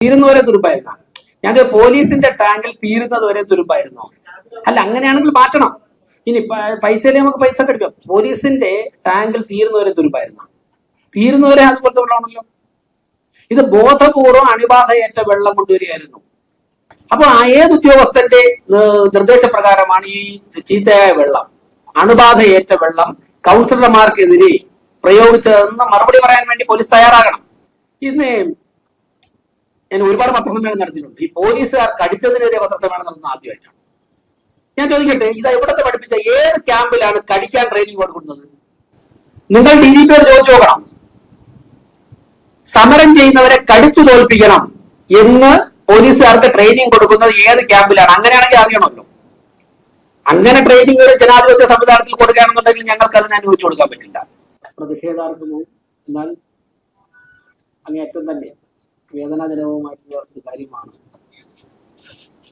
തീരുന്നവരെ തുരുമ്പായിരുന്നോ? ഞാൻ പോലീസിന്റെ ടാങ്കിൽ തീരുന്നത് വരെ തുരുമ്പായിരുന്നോ? അല്ല, അങ്ങനെയാണെങ്കിൽ മാറ്റണം. ഇനി പൈസയിൽ നമുക്ക് പൈസ കടിക്കാം. പോലീസിന്റെ ടാങ്കിൽ തീരുന്നവരെ തുരുമ്പായിരുന്നോ? തീരുന്നവരെ അതുപോലത്തെ വെള്ളമാണല്ലോ. ഇത് ബോധപൂർവം അണുബാധയേറ്റ വെള്ളം കൊണ്ടുവരികയായിരുന്നു. അപ്പൊ ഏത് ഉദ്യോഗസ്ഥന്റെ നിർദ്ദേശപ്രകാരമാണ് ഈ ചീത്തയായ വെള്ളം, അണുബാധയേറ്റ വെള്ളം കൗൺസിലർമാർക്കെതിരെ പ്രയോഗിച്ചതെന്ന് മറുപടി പറയാൻ വേണ്ടി പോലീസ് തയ്യാറാകണം. ഇന്ന് ഞാൻ ഒരുപാട് പത്രസമ്മേളനം നടത്തിയിട്ടുണ്ട്. ഈ പോലീസുകാർ കടിച്ചതിനെതിരെ പത്രസമ്മേളനം നടത്തുന്ന ആദ്യമായിട്ടാണ്. ഞാൻ ചോദിക്കട്ടെ, ഇത് എവിടത്തെ പഠിപ്പിച്ച ഏത് ക്യാമ്പിലാണ് കടിക്കാൻ ട്രെയിനിങ് കൊടുക്കുന്നത്? നിങ്ങൾ DGPയോട് ചോദിച്ചു നോക്കണം. സമരം ചെയ്യുന്നവരെ കടിച്ചു തോൽപ്പിക്കണം എന്ന് പോലീസുകാർക്ക് ട്രെയിനിങ് കൊടുക്കുന്നത് ഏത് ക്യാമ്പിലാണ്? അങ്ങനെയാണെങ്കിൽ അറിയണമല്ലോ. അങ്ങനെ ട്രെയിനിങ് ഒരു ജനാധിപത്യ സംവിധാനത്തിൽ കൊടുക്കുകയാണെന്നുണ്ടെങ്കിൽ ഞങ്ങൾക്ക് അതിന് അനുവദിച്ചു കൊടുക്കാൻ പറ്റില്ല. പ്രതിഷേധാർഹവും എന്നാൽ അങ്ങേയറ്റം തന്നെ വേദനാജനകവുമായിട്ടുള്ള ഒരു കാര്യമാണ്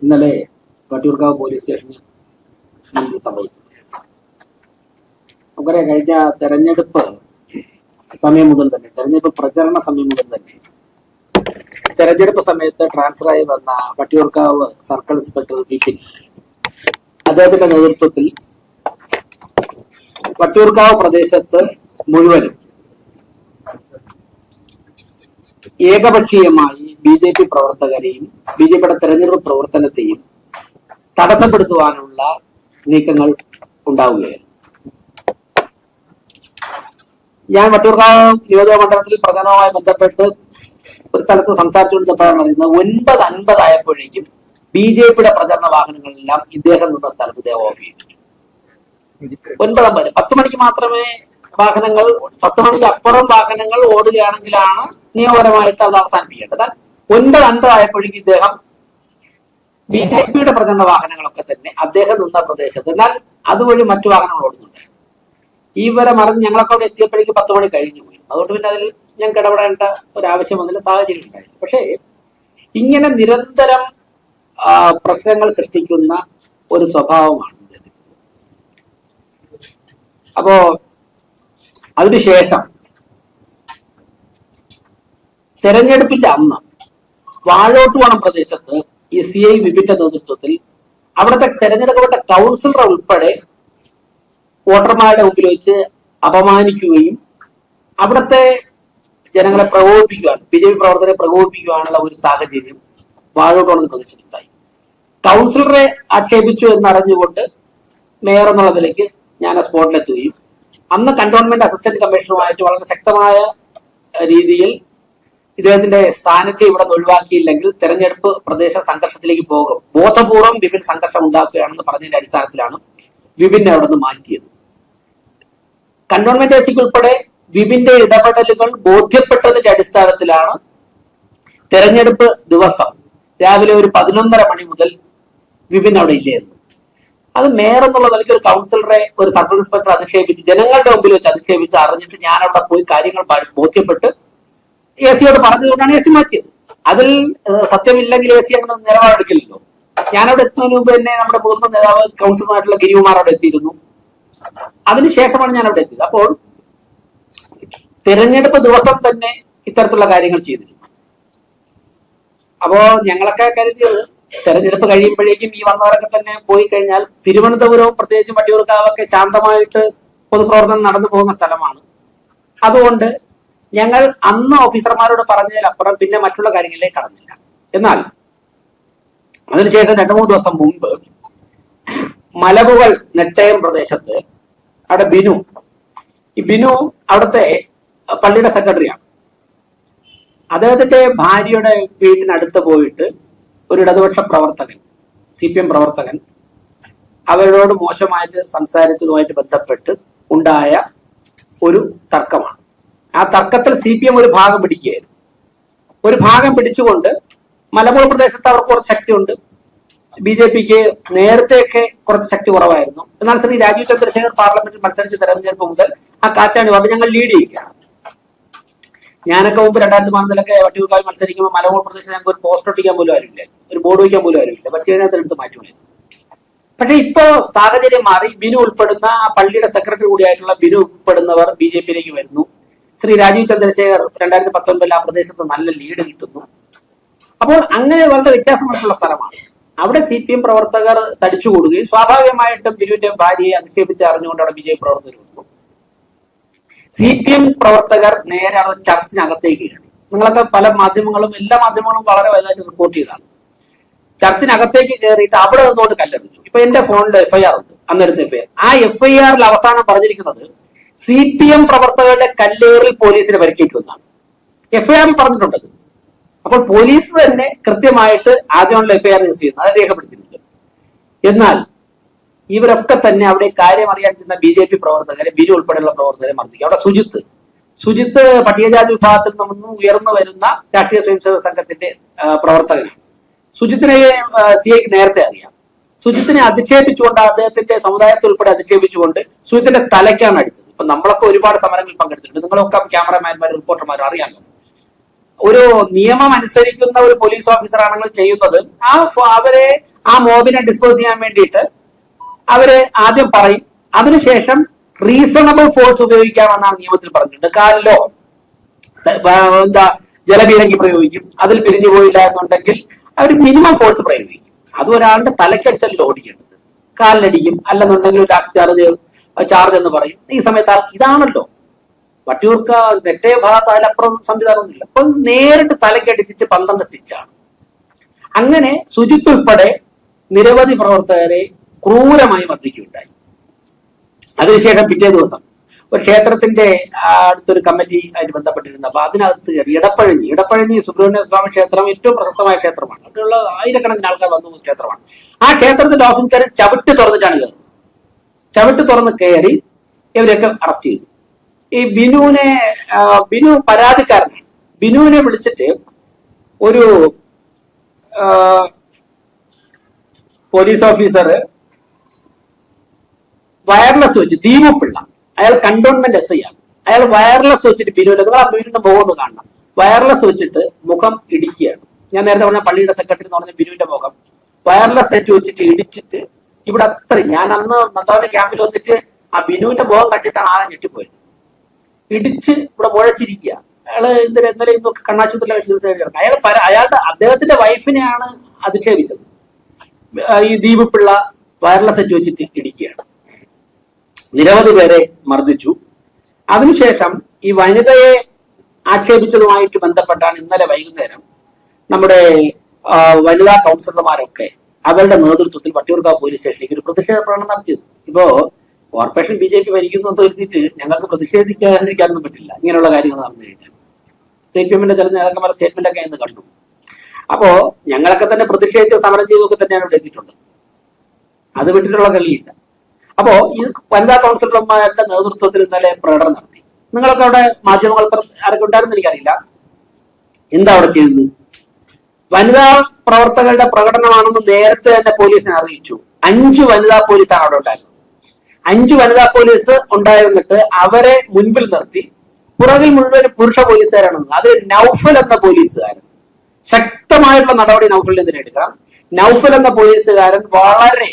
ഇന്നലെ വട്ടിയൂർക്കാവ് പോലീസ് സ്റ്റേഷനിൽ സംഭവിച്ചത്. നമുക്കറിയാം, കഴിഞ്ഞ തെരഞ്ഞെടുപ്പ് സമയം മുതൽ തന്നെ, തെരഞ്ഞെടുപ്പ് പ്രചരണ സമയം മുതൽ തന്നെ, തെരഞ്ഞെടുപ്പ് സമയത്ത് ട്രാൻസ്ഫറായി വന്ന വട്ടിയൂർക്കാവ് സർക്കിൾ ഇൻസ്പെക്ടർ വിപിൻ, അദ്ദേഹത്തിന്റെ നേതൃത്വത്തിൽ വട്ടിയൂർക്കാവ് പ്രദേശത്ത് മുഴുവനും ഏകപക്ഷീയമായി BJP പ്രവർത്തകരെയും BJPയുടെ തെരഞ്ഞെടുപ്പ് പ്രവർത്തനത്തെയും തടസ്സപ്പെടുത്തുവാനുള്ള നീക്കങ്ങൾ ഉണ്ടാവുകയായിരുന്നു. ഞാൻ വട്ടിയൂർക്കാവ് നിയോജക മണ്ഡലത്തിൽ പ്രചരണവുമായി ബന്ധപ്പെട്ട് ഒരു സ്ഥലത്ത് സംസാരിച്ചുകൊണ്ടിരുന്നപ്പോഴാണ് അറിയുന്നത്, 9:50 ആയപ്പോഴേക്കും BJPയുടെ പ്രചരണ വാഹനങ്ങളെല്ലാം ഇദ്ദേഹം നിന്ന സ്ഥലത്ത് ഇദ്ദേഹം ഓഫ് ചെയ്തു. 9:50, 10 മണിക്ക് മാത്രമേ വാഹനങ്ങൾ, 10 മണിക്ക് അപ്പുറം വാഹനങ്ങൾ ഓടുകയാണെങ്കിലാണ് നിയമപരമായിട്ട് അത് അവസാനിപ്പിക്കേണ്ടത്. 9:50 ആയപ്പോഴേക്കും ഇദ്ദേഹം BJPയുടെ പ്രചരണ വാഹനങ്ങളൊക്കെ തന്നെ അദ്ദേഹം നിന്ന പ്രദേശത്ത്, എന്നാൽ അതുവഴി മറ്റു വാഹനങ്ങൾ ഓടുന്നുണ്ട്. ഇവരെ മറിഞ്ഞ് ഞങ്ങളൊക്കെ അവിടെ എത്തിയപ്പോഴേക്കും 10 മണി കഴിഞ്ഞു പോയി. അതുകൊണ്ട് പിന്നെ അതിൽ ഞങ്ങൾക്ക് ഇടപെടേണ്ട ഒരാവശ്യം വന്നില്ല, സാഹചര്യം ഉണ്ടായി. പക്ഷേ ഇങ്ങനെ നിരന്തരം പ്രശ്നങ്ങൾ സൃഷ്ടിക്കുന്ന ഒരു സ്വഭാവമാണ് ഇത്. അപ്പോ അതിനുശേഷം തെരഞ്ഞെടുപ്പിന്റെ അന്ന് വാഴോട്ടുവണം പ്രദേശത്ത് ഈ CI വിപിന്റെ നേതൃത്വത്തിൽ അവിടുത്തെ തെരഞ്ഞെടുക്കപ്പെട്ട കൗൺസിലർ ഉൾപ്പെടെ വോട്ടർമാരുടെ മുമ്പിൽ വെച്ച് അപമാനിക്കുകയും അവിടുത്തെ ജനങ്ങളെ പ്രകോപിപ്പിക്കുവാൻ, BJP പ്രവർത്തകരെ പ്രകോപിപ്പിക്കുവാനുള്ള ഒരു സാഹചര്യം വാഴോട്ടുവണം പ്രദേശത്തുണ്ടായി. കൗൺസിലറെ ആക്ഷേപിച്ചു എന്നറിഞ്ഞുകൊണ്ട് മേയർ എന്നുള്ള നിലയ്ക്ക് ഞാൻ ആ സ്പോട്ടിലെത്തുകയും അന്ന് കന്റോൺമെന്റ് അസിസ്റ്റന്റ് കമ്മീഷണറുമായിട്ട് വളരെ ശക്തമായ രീതിയിൽ ഇദ്ദേഹത്തിന്റെ സ്ഥാനത്തെ ഇവിടെ ഒഴിവാക്കിയില്ലെങ്കിൽ തെരഞ്ഞെടുപ്പ് പ്രദേശ സംഘർഷത്തിലേക്ക് പോകും, ബോധപൂർവം വിപിൻ സംഘർഷം ഉണ്ടാക്കുകയാണെന്ന് പറഞ്ഞതിന്റെ അടിസ്ഥാനത്തിലാണ് വിപിനെ അവിടെ നിന്ന് മാറ്റിയത്. കന്റോൺമെന്റ് എസിക്ക് ഉൾപ്പെടെ വിപിന്റെ ഇടപെടലുകൾ ബോധ്യപ്പെട്ടതിന്റെ അടിസ്ഥാനത്തിലാണ് തെരഞ്ഞെടുപ്പ് ദിവസം രാവിലെ ഒരു 11:30 മണി മുതൽ വിപിൻ അവിടെ ഇല്ലായിരുന്നു. അത് മേയർ എന്നുള്ള നിലയ്ക്ക് ഒരു കൗൺസിലറെ, ഒരു സർക്കിൾ ഇൻസ്പെക്ടർ അധിക്ഷേപിച്ച് ജനങ്ങളുടെ മുമ്പിൽ വെച്ച് അധിക്ഷേപിച്ച് അറിഞ്ഞിട്ട് ഞാൻ അവിടെ പോയി കാര്യങ്ങൾ ബോധ്യപ്പെട്ട് AC പറഞ്ഞതുകൊണ്ടാണ് AC മാറ്റിയത്. അതിൽ സത്യമില്ലെങ്കിൽ AC അങ്ങനെ നിലപാടെടുക്കില്ലല്ലോ. ഞാനവിടെ എത്തുന്നതിന് മുമ്പ് തന്നെ നമ്മുടെ മുതിർന്ന നേതാവ് കൗൺസിലറായിട്ടുള്ള ഗിരികുമാർ അവിടെ എത്തിയിരുന്നു. അതിനുശേഷമാണ് ഞാൻ അവിടെ എത്തിയത്. അപ്പോൾ തെരഞ്ഞെടുപ്പ് ദിവസം തന്നെ ഇത്തരത്തിലുള്ള കാര്യങ്ങൾ ചെയ്തിരുന്നു. അപ്പോ ഞങ്ങളൊക്കെ കരുതിയത് തെരഞ്ഞെടുപ്പ് കഴിയുമ്പോഴേക്കും ഈ വന്നവരൊക്കെ തന്നെ പോയി കഴിഞ്ഞാൽ തിരുവനന്തപുരവും പ്രത്യേകിച്ചും വട്ടിയൂർക്കാവൊക്കെ ശാന്തമായിട്ട് പൊതുപ്രവർത്തനം നടന്നു പോകുന്ന സ്ഥലമാണ്. അതുകൊണ്ട് ഞങ്ങൾ അന്ന് ഓഫീസർമാരോട് പറഞ്ഞതിലപ്പുറം പിന്നെ മറ്റുള്ള കാര്യങ്ങളിലേക്ക് കടന്നില്ല. എന്നാൽ അതിനുശേഷം 2-3 ദിവസം മുമ്പ് മലമുകൾ നെട്ടയം പ്രദേശത്ത് അവിടെ ബിനു അവിടുത്തെ പള്ളിയുടെ സെക്രട്ടറിയാണ്. അദ്ദേഹത്തിന്റെ ഭാര്യയുടെ വീട്ടിനടുത്ത് പോയിട്ട് ഒരു ഇടതുപക്ഷ പ്രവർത്തകൻ, CPM പ്രവർത്തകൻ അവരോട് മോശമായിട്ട് സംസാരിച്ചതുമായിട്ട് ബന്ധപ്പെട്ട് ഉണ്ടായ ഒരു തർക്കമാണ്. ആ തർക്കത്തിൽ CPM ഒരു ഭാഗം പിടിക്കുകയായിരുന്നു. ഒരു ഭാഗം പിടിച്ചുകൊണ്ട് മലമുകൾ പ്രദേശത്ത് അവർക്ക് കുറച്ച് ശക്തിയുണ്ട്, BJPക്ക് നേരത്തെയൊക്കെ കുറച്ച് ശക്തി കുറവായിരുന്നു. എന്നാൽ ശ്രീ രാജീവ് ചന്ദ്രശേഖർ പാർലമെന്റിൽ മത്സരിച്ച് തെരഞ്ഞെടുപ്പ് മുതൽ ആ കാറ്റാണി വന്ന് ഞങ്ങൾ ലീഡ് ചെയ്യുകയാണ്. ഞാനൊക്കെ മുമ്പ് 2013-ലൊക്കെ വട്ടിയൂർക്കാവിൽ മത്സരിക്കുമ്പോൾ മലമുകൾ പ്രദേശത്ത് ഞങ്ങൾക്ക് ഒരു പോസ്റ്റ് ഒട്ടിക്കാൻ പോലും ആരുമില്ല, ഒരു ബോർഡ് വയ്ക്കാൻ പോലും ആരുമില്ല. പച്ചതിനകത്ത് എടുത്ത് മാറ്റുമായിരുന്നു. പക്ഷെ ഇപ്പോ സാഹചര്യം മാറി. ബിനു ഉൾപ്പെടുന്ന ആ പള്ളിയുടെ സെക്രട്ടറി കൂടിയായിട്ടുള്ള ബിനു ഉൾപ്പെടുന്നവർ BJPയിലേക്ക് വരുന്നു. ശ്രീ രാജീവ് ചന്ദ്രശേഖർ 2019 ആ പ്രദേശത്ത് നല്ല ലീഡ് കിട്ടുന്നു. അപ്പോൾ അങ്ങനെ വളരെ വ്യത്യാസമായിട്ടുള്ള സ്ഥലമാണ്. അവിടെ CPM പ്രവർത്തകർ തടിച്ചുകൂടുകയും സ്വാഭാവികമായിട്ടും ബിനുവിന്റെ ഭാര്യയെ അധിക്ഷേപിച്ച് അറിഞ്ഞുകൊണ്ട് അവിടെ BJP പ്രവർത്തകർ വന്നു. CPM പ്രവർത്തകർ നേരെ അവിടെ ചർച്ചിനകത്തേക്ക് കയറി. നിങ്ങളൊക്കെ പല മാധ്യമങ്ങളും, എല്ലാ മാധ്യമങ്ങളും വളരെ വലുതായിട്ട് റിപ്പോർട്ട് ചെയ്തതാണ്. ചർച്ചിനകത്തേക്ക് കയറിയിട്ട് അവിടെ നിന്നുകൊണ്ട് കല്ലെറിഞ്ഞു. ഇപ്പൊ എന്റെ ഫോണിൽ FIR ഉണ്ട്, അന്നെടുത്ത FIR. ആ FIR അവസാനം പറഞ്ഞിരിക്കുന്നത് CPM പ്രവർത്തകരുടെ കല്ലേറിൽ പോലീസിന് പരിക്കേറ്റുമെന്നാണ് FIR പറഞ്ഞിട്ടുണ്ടത്. അപ്പോൾ പോലീസ് തന്നെ കൃത്യമായിട്ട് ആദ്യമുള്ള FIR രജിസ്റ്റർ ചെയ്യുന്നത്, അത് രേഖപ്പെടുത്തിയിട്ടുണ്ട്. എന്നാൽ ഇവരൊക്കെ തന്നെ അവിടെ കാര്യം അറിയാൻ ചെന്ന BJP പ്രവർത്തകരെ, ബിനു ഉൾപ്പെടെയുള്ള പ്രവർത്തകരെ മർദ്ദിക്കും. അവിടെ സുജിത്ത് പട്ടികജാതി വിഭാഗത്തിൽ നിന്നും ഉയർന്നു വരുന്ന രാഷ്ട്രീയ സ്വയംസേവക സംഘത്തിന്റെ പ്രവർത്തകനാണ്. സുജിത്തിനെ CIക്ക് നേരത്തെ അറിയാം. സുജിത്തിനെ അധിക്ഷേപിച്ചുകൊണ്ട്, അദ്ദേഹത്തിന്റെ സമുദായത്തെ ഉൾപ്പെടെ അധിക്ഷേപിച്ചുകൊണ്ട് സുജിത്തിന്റെ തലയ്ക്കാണ് അടിച്ചത്. ഇപ്പൊ നമ്മളൊക്കെ ഒരുപാട് സമരങ്ങളിൽ പങ്കെടുത്തിട്ടുണ്ട്. നിങ്ങളൊക്കെ ക്യാമറമാൻമാരും റിപ്പോർട്ടർമാരും അറിയാമല്ലോ. ഒരു നിയമം അനുസരിക്കുന്ന ഒരു പോലീസ് ഓഫീസർ ആണെങ്കിൽ ചെയ്യുന്നത് അവരെ ആ മോബിനെ ഡിസ്പോസ് ചെയ്യാൻ വേണ്ടിയിട്ട് അവര് ആദ്യം പറയും, അതിനുശേഷം റീസണബിൾ ഫോഴ്സ് ഉപയോഗിക്കാമെന്നാണ് നിയമത്തിൽ പറഞ്ഞിട്ടുണ്ട്. കാലിലോ ജലപീരങ്കി പ്രയോഗിക്കും. അതിൽ പിരിഞ്ഞു പോയില്ല എന്നുണ്ടെങ്കിൽ അവർ മിനിമം ഫോഴ്സ് പ്രയോഗിക്കും. അത് ഒരാളുടെ തലക്കടിച്ചല്ല ഓടിക്കേണ്ടത്, കാലിലടിക്കും. അല്ലെന്നുണ്ടെങ്കിൽ ഒരു ചാർജ് എന്ന് പറയും. ഈ സമയത്ത് ഇതാണല്ലോ വട്ടിയൂർക്ക തെറ്റേ ഭാഗത്ത് അതിലപ്പുറം സംവിധാനമൊന്നുമില്ല. അപ്പൊ നേരിട്ട് തലക്കടിച്ചിട്ട് 12 സ്റ്റിച്ചാണ്. അങ്ങനെ സുജിത്ത് ഉൾപ്പെടെ നിരവധി പ്രവർത്തകരെ ക്രൂരമായി മർദ്ദിക്കുകയുണ്ടായി. അതിനുശേഷം പിറ്റേ ദിവസം ഒരു ക്ഷേത്രത്തിന്റെ അടുത്തൊരു കമ്മിറ്റി ആയിട്ട് ബന്ധപ്പെട്ടിരുന്നു. അപ്പൊ അതിനകത്ത് ഇടപ്പഴഞ്ഞി സുബ്രഹ്മണ്യ സ്വാമി ക്ഷേത്രം ഏറ്റവും പ്രശസ്തമായ ക്ഷേത്രമാണ്. അവിടെയുള്ള ആയിരക്കണക്കിന് ആൾക്കാർ വന്നു ക്ഷേത്രമാണ്. ആ ക്ഷേത്രത്തിന്റെ ഓഫീസുകാരൻ ചവിട്ട് തുറന്നിട്ടാണ് കയറുന്നത്. ചവിട്ട് തുറന്ന് കയറി ഇവരെയൊക്കെ അറസ്റ്റ് ചെയ്തു. ഈ ബിനു പരാതിക്കാരനാണ്. ബിനുവിനെ വിളിച്ചിട്ട് ഒരു പോലീസ് ഓഫീസർ വയർലെസ് വെച്ച്, ദീപുപിള്ള, അയാൾ കണ്ടോൺമെന്റ് SI ആണ്. അയാൾ വയർലെസ് വെച്ചിട്ട് ബിനുവിന്റെ, നിങ്ങൾ ആ ബിനുവിന്റെ മുഖം ഒന്ന് കാണണം, വയർലെസ് വെച്ചിട്ട് മുഖം ഇടിക്കുകയാണ്. ഞാൻ നേരത്തെ പറഞ്ഞ പള്ളിയുടെ സെക്രട്ടറി എന്ന് പറഞ്ഞ ബിനുവിന്റെ മുഖം വയർലെസ് സെറ്റ് വെച്ചിട്ട് ഇടിച്ചിട്ട് ഇവിടെ ഞാൻ അന്ന് നന്ദാവിന്റെ ക്യാമ്പിൽ വന്നിട്ട് ആ ബിനുവിന്റെ മുഖം കണ്ടിട്ടാണ് ആകെ ഞെട്ടിപ്പോയത്. ഇടിച്ച് ഇവിടെ മുഴച്ചിരിക്കുക. അയാള് ഇന്നലെ ഇന്നൊക്കെ കണ്ണാശുപത്രിയിലെ ചികിത്സ കിടക്കണം. അദ്ദേഹത്തിന്റെ വൈഫിനെയാണ് അധിക്ഷേപിച്ചത്. ഈ ദീപുപിള്ള വയർലെസ് സെറ്റ് വെച്ചിട്ട് ഇടിക്കുകയാണ്. നിരവധി പേരെ മർദ്ദിച്ചു. അതിനുശേഷം ഈ വനിതയെ ആക്ഷേപിച്ചതുമായിട്ട് ബന്ധപ്പെട്ടാണ് ഇന്നലെ വൈകുന്നേരം നമ്മുടെ വനിതാ കൗൺസിലർമാരൊക്കെ അവരുടെ നേതൃത്വത്തിൽ വട്ടിയൂർക്കാവ് പോലീസ് സ്റ്റേഷനിലേക്ക് ഒരു പ്രതിഷേധ പ്രകടനം നടത്തിയത്. ഇപ്പോ കോർപ്പറേഷൻ BJP ഭരിക്കുന്നു എന്ന് കരുതിയിട്ട് ഞങ്ങൾക്ക് പ്രതിഷേധിക്കാതിരിക്കാനൊന്നും പറ്റില്ല. ഇങ്ങനെയുള്ള കാര്യങ്ങൾ നടന്നു കഴിഞ്ഞാൽ CPMന്റെ ചില നേതാക്കന്മാരുടെ സ്റ്റേറ്റ്മെന്റ് ഒക്കെ ഇന്ന് കണ്ടു. അപ്പോ ഞങ്ങളൊക്കെ തന്നെ പ്രതിഷേധിച്ച് സമരം ചെയ്തൊക്കെ തന്നെയാണ് ഇവിടെ എത്തിയിട്ടുള്ളത്. അത് വിട്ടിട്ടുള്ള കളിയില്ല. അപ്പോ ഈ വനിതാ കൗൺസിലർമാരുടെ നേതൃത്വത്തിൽ ഇന്നലെ പ്രകടനം നടത്തി. നിങ്ങളൊക്കെ അവിടെ മാധ്യമങ്ങൾ ആരൊക്കെ ഉണ്ടായിരുന്നു എനിക്കറിയില്ല. എന്താ അവിടെ ചെയ്തത്? വനിതാ പ്രവർത്തകരുടെ പ്രകടനമാണെന്ന് നേരത്തെ തന്നെ പോലീസിനെ അറിയിച്ചു. 5 വനിതാ പോലീസാണ് അവിടെ ഉണ്ടായിരുന്നത്. 5 വനിതാ പോലീസ് ഉണ്ടായിരുന്നിട്ട് അവരെ മുൻപിൽ നിർത്തി പുറകിൽ മുഴുവൻ പുരുഷ പോലീസുകാരാണ്. അത് നൗഫൽ എന്ന പോലീസുകാരൻ, ശക്തമായിട്ടുള്ള നടപടി നൗഫലിനെതിരെ എടുക്കണം. നൗഫൽ എന്ന പോലീസുകാരൻ വളരെ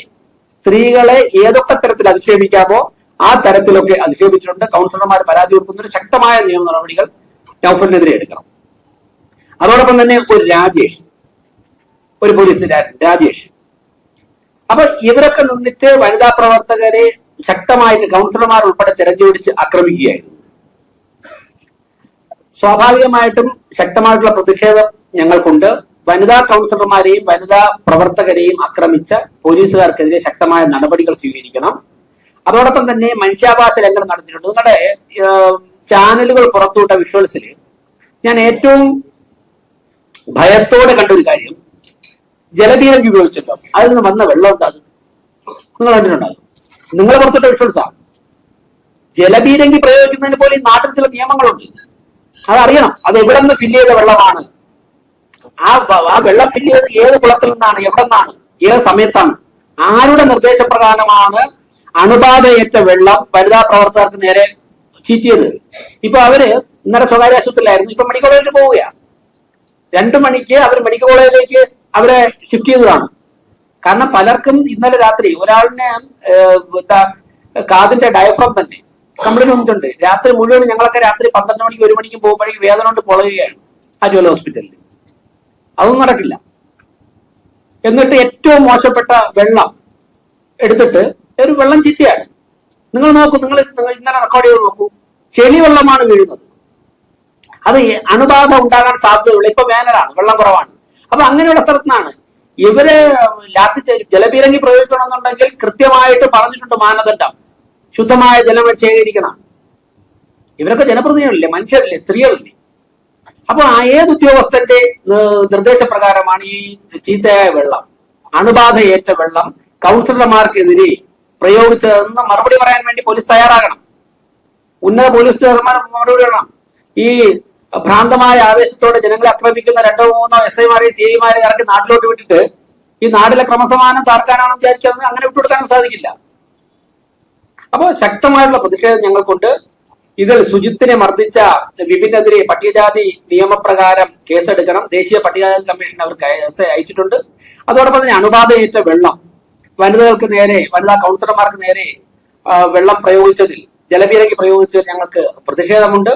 സ്ത്രീകളെ ഏതൊക്കെ തരത്തിൽ അധിക്ഷേപിക്കാമോ ആ തരത്തിലൊക്കെ അധിക്ഷേപിച്ചിട്ടുണ്ട്. കൗൺസിലർമാർ പരാതി കൊടുക്കുന്നതിന് ശക്തമായ നിയമ നടപടികൾ നൗഫലിനെതിരെ എടുക്കണം. അതോടൊപ്പം തന്നെ ഒരു പോലീസ് രാജേഷ്. അപ്പൊ ഇവരൊക്കെ നിന്നിട്ട് വനിതാ പ്രവർത്തകരെ ശക്തമായിട്ട് കൗൺസിലർമാർ ഉൾപ്പെടെ തെരഞ്ഞുപിടിച്ച് ആക്രമിക്കുകയായിരുന്നു. സ്വാഭാവികമായിട്ടും ശക്തമായിട്ടുള്ള പ്രതിഷേധം ഞങ്ങൾക്കുണ്ട്. വനിതാ കൗൺസിലർമാരെയും വനിതാ പ്രവർത്തകരെയും ആക്രമിച്ച പോലീസുകാർക്കെതിരെ ശക്തമായ നടപടികൾ സ്വീകരിക്കണം. അതോടൊപ്പം തന്നെ മനുഷ്യാവകാശ ലംഘനം നടത്തിയിട്ടുണ്ട്. നിങ്ങളുടെ ചാനലുകൾ പുറത്തുവിട്ട വിഷ്വൽസിൽ ഞാൻ ഏറ്റവും ഭയത്തോടെ കണ്ട ഒരു കാര്യം, ജലപീരങ്കി ഉപയോഗിച്ചല്ലോ അതിൽ നിന്ന് വന്ന വെള്ളം എന്താകും നിങ്ങൾ കണ്ടിട്ടുണ്ടാകും. നിങ്ങൾ പുറത്തുവിട്ട വിഷ്വൽസാണ്. ജലപീരങ്കി പ്രയോഗിക്കുന്നതിന് പോലെ ഈ നാട്ടിൽ ചില നിയമങ്ങളുണ്ട്, അതറിയണം. അത് എവിടെ നിന്ന് ഫില്ല് ചെയ്ത വെള്ളമാണ്, ആ വെള്ളം ഫില്ല് ചെയ്ത് ഏത് കുളത്തിൽ നിന്നാണ്, എവിടെ നിന്നാണ്, ഏത് സമയത്താണ്, ആരുടെ നിർദ്ദേശപ്രകാരമാണ് അണുബാധയേറ്റ വെള്ളം വനിതാ പ്രവർത്തകർക്ക് നേരെ ചീറ്റിയത്. ഇപ്പൊ അവര് ഇന്നലെ സ്വകാര്യ ആശുപത്രിയിലായിരുന്നു, ഇപ്പൊ മെഡിക്കൽ കോളേജിൽ പോവുകയാണ്. 2 മണിക്ക് അവർ മെഡിക്കൽ കോളേജിലേക്ക് അവരെ ഷിഫ്റ്റ് ചെയ്തതാണ്. കാരണം പലർക്കും ഇന്നലെ രാത്രി ഒരാളിനെ കാതിന്റെ ഡയഫ്രം തന്നെ കംപ്ലൈന്റ് വന്നിട്ടുണ്ട്. രാത്രി മുഴുവൻ ഞങ്ങളൊക്കെ രാത്രി 12 മണിക്ക് 1 മണിക്ക് പോകുമ്പോഴേക്കും വേദന കൊണ്ട് പൊളയുകയാണ് ആ ജ്വല ഹോസ്പിറ്റലിൽ. അതൊന്നും നടക്കില്ല. എന്നിട്ട് ഏറ്റവും മോശപ്പെട്ട വെള്ളം എടുത്തിട്ട് ഒരു വെള്ളം ചീത്തയാണ്. നിങ്ങൾ നോക്കൂ, നിങ്ങൾ ഇങ്ങനെ റെക്കോർഡ് ചെയ്ത് നോക്കൂ, ചെളി വെള്ളമാണ് വീഴുന്നത്. അത് അണുബാധ ഉണ്ടാകാൻ സാധ്യതയുള്ള, ഇപ്പൊ വേനലാണ്, വെള്ളം കുറവാണ്. അപ്പൊ അങ്ങനെയുള്ള സ്ഥലത്താണ് ഇവര് ജലപീരങ്കി പ്രയോഗിക്കണമെന്നുണ്ടെങ്കിൽ കൃത്യമായിട്ട് പറഞ്ഞിട്ടുണ്ട് മാനദണ്ഡം, ശുദ്ധമായ ജലം ശേഖരിക്കണം. ഇവരൊക്കെ ജനപ്രതിനിധികളില്ലേ, മനുഷ്യരല്ലേ, സ്ത്രീകളില്ലേ? അപ്പൊ ഏത് ഉദ്യോഗസ്ഥന്റെ നിർദ്ദേശപ്രകാരമാണ് ഈ ചീത്തയായ വെള്ളം, അണുബാധയേറ്റ വെള്ളം കൗൺസിലർമാർക്കെതിരെ പ്രയോഗിച്ചതെന്ന് മറുപടി പറയാൻ വേണ്ടി പോലീസ് തയ്യാറാകണം. ഉന്നത പോലീസ് ഉദ്യോഗസ്ഥന്മാർ മറുപടി പറയണം. ഈ ഭ്രാന്തമായ ആവേശത്തോടെ ജനങ്ങളെ ആക്രമിക്കുന്ന 2-3 SI-മാരെയും CI-മാരെയും ഇറക്കി നാട്ടിലോട്ട് വിട്ടിട്ട് ഈ നാട്ടിലെ ക്രമസമാധാനം താർക്കാനാണെന്ന് വിചാരിക്കുന്നത് അങ്ങനെ വിട്ടുകൊടുക്കാനും സാധിക്കില്ല. അപ്പോൾ ശക്തമായിട്ടുള്ള പ്രതിഷേധം ഞങ്ങൾക്കുണ്ട്. ഇതിൽ സുജിത്തിനെ മർദ്ദിച്ച വിപിനെതിരെ പട്ടികജാതി നിയമപ്രകാരം കേസെടുക്കണം. ദേശീയ പട്ടികജാതി കമ്മീഷൻ അവർക്ക് അയച്ചിട്ടുണ്ട്. അതോടൊപ്പം തന്നെ അണുബാധയേറ്റ വെള്ളം വനിതകൾക്ക് നേരെ, വനിതാ കൗൺസിലർമാർക്ക് നേരെ വെള്ളം പ്രയോഗിച്ചതിൽ, ജലപീരങ്കി പ്രയോഗിച്ചതിൽ ഞങ്ങൾക്ക് പ്രതിഷേധമുണ്ട്.